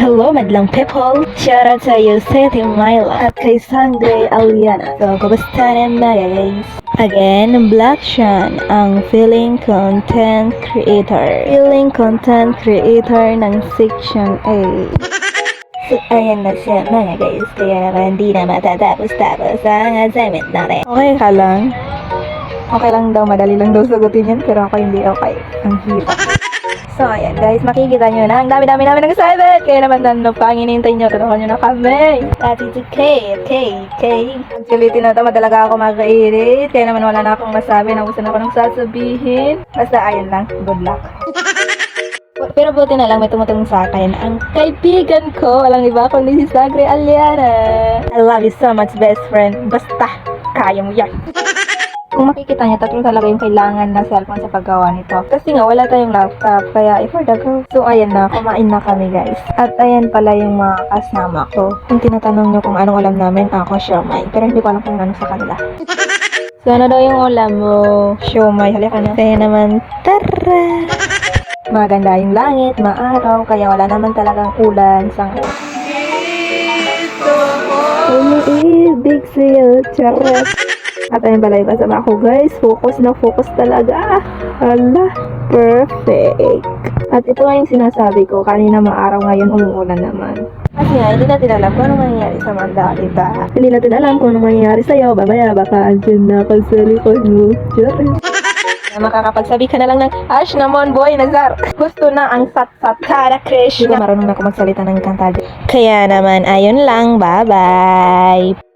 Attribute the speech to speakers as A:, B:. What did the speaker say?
A: Hello, madlang people! Shoutout sa iyo, Seti Myla at kay Sangre Aliana. So, kamusta naman guys? Again, Black Sean, ang feeling content creator. Feeling content creator ng Section A. So, ayan na siya mga guys. Kaya naman hindi na matatapos-tapos ang assignment natin. Okay ka lang? Okay lang daw, madali lang daw sagutin yan, pero ako hindi okay. Ang hirap. So, ayan guys, makikita nyo na ang dami-dami namin ng assignment. Kaya naman ano pang inintay nyo, tulungan nyo na kami. Attitude K. Actually, tinatama talaga ako mag-edit. Kaya naman wala na akong masabi, naubusan ako ng sasabihin. Basta, ayan lang, good luck. Pero buti na lang may tumutulong sa akin ang kaibigan ko, walang iba kundi si Sangre Aliana. I love you so much, best friend. Basta, kaya mo yan. Kung makikita niyo, tatlo talaga yung kailangan ng cellphone sa paggawa nito. Kasi nga, wala tayong laptop, kaya for the go. So, ayan na, kumain na kami guys. At ayan pala yung mga kasama ko. Kung tinatanong niyo kung anong ulam namin, ako siomay. Pero hindi ko alam kung ano sa kanila. So, ano daw yung ulam mo? Siomay, halika na. Kaya naman, tara! Maganda yung langit, maaraw, kaya wala naman talagang ulan sa ngayon. Umiibig sa'yo, charot! At ayun pala yung kasama ko guys, focus na focus talaga. Hala, perfect. At ito nga yung sinasabi ko, kanina maaraw ngayon umuulan naman. Kasi nga, hindi natin alam kung anong mangyayari sa manda, diba? Hindi natin alam kung anong mangyayari sa'yo, babaya baka andyan na pag sa likod mo. Makakapagsabi ka na lang ng Ash naman boy, Nazar. Gusto na ang sat-sat Hara Krishna. Hindi ko marunong na ako magsalita ng kanta. Kaya naman, ayun lang, bye-bye.